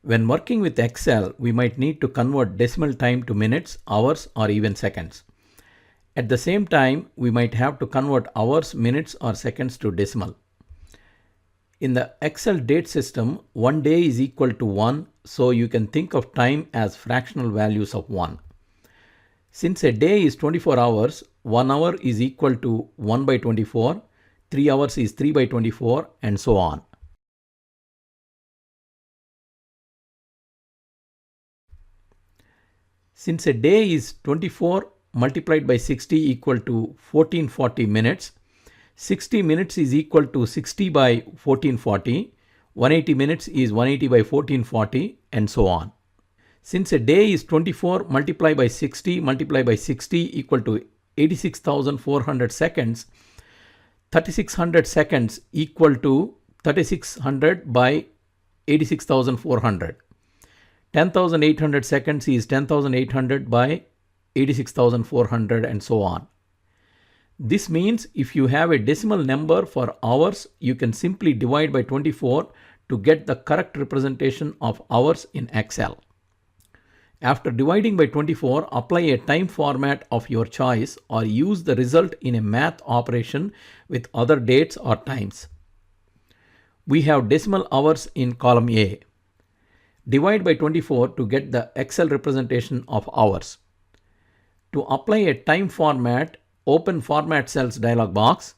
When working with Excel, we might need to convert decimal time to minutes, hours, or even seconds. At the same time, we might have to convert hours, minutes, or seconds to decimal. In the Excel date system, 1 day is equal to 1, so you can think of time as fractional values of 1. Since a day is 24 hours, 1 hour is equal to 1 by 24, 3 hours is 3 by 24, and so on. Since a day is 24 multiplied by 60 equal to 1440 minutes, 60 minutes is equal to 60 by 1440, 180 minutes is 180 by 1440, and so on. Since a day is 24 multiplied by 60 multiplied by 60 equal to 86,400 seconds, 3600 seconds equal to 3600 by 86,400. 10,800 seconds is 10,800 by 86,400, and so on. This means if you have a decimal number for hours, you can simply divide by 24 to get the correct representation of hours in Excel. After dividing by 24, apply a time format of your choice or use the result in a math operation with other dates or times. We have decimal hours in column A. Divide by 24 to get the Excel representation of hours. To apply a time format, open Format Cells dialog box.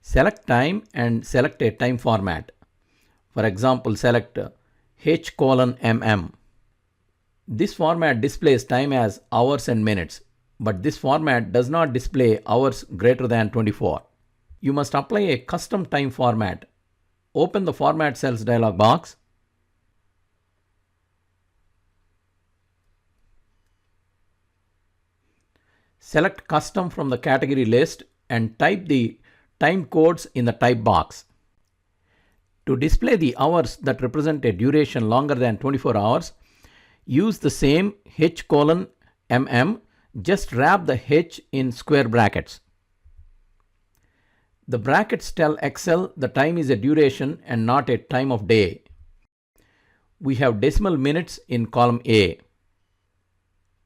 Select time and select a time format. For example, select H:MM. This format displays time as hours and minutes, but this format does not display hours greater than 24. You must apply a custom time format. Open the Format Cells dialog box. Select Custom from the category list and type the time codes in the type box. To display the hours that represent a duration longer than 24 hours, use the same H:MM, just wrap the H in square brackets. The brackets tell Excel the time is a duration and not a time of day. We have decimal minutes in column A.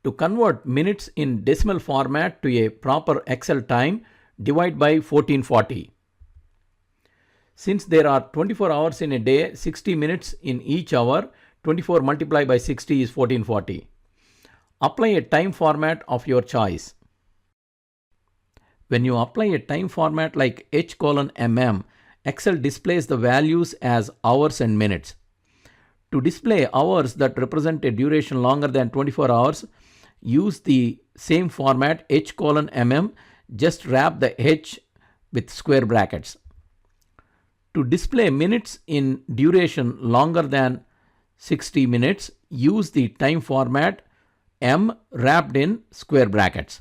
To convert minutes in decimal format to a proper Excel time, divide by 1440. Since there are 24 hours in a day, 60 minutes in each hour, 24 multiplied by 60 is 1440. Apply a time format of your choice. When you apply a time format like H:MM, Excel displays the values as hours and minutes. To display hours that represent a duration longer than 24 hours, use the same format H:MM, just wrap the H with square brackets. To display minutes in duration longer than 60 minutes, use the time format M wrapped in square brackets.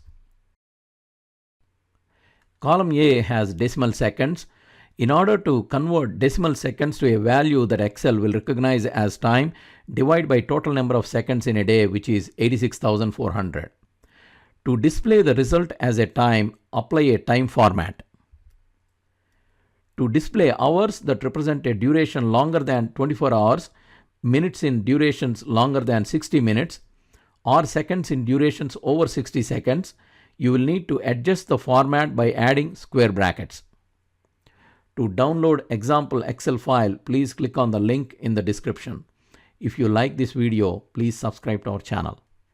Column A has decimal seconds. In order to convert decimal seconds to a value that Excel will recognize as time, divide by total number of seconds in a day, which is 86,400. To display the result as a time, apply a time format. To display hours that represent a duration longer than 24 hours, minutes in durations longer than 60 minutes, or seconds in durations over 60 seconds, you will need to adjust the format by adding square brackets. To download example Excel file, please click on the link in the description. If you like this video, please subscribe to our channel.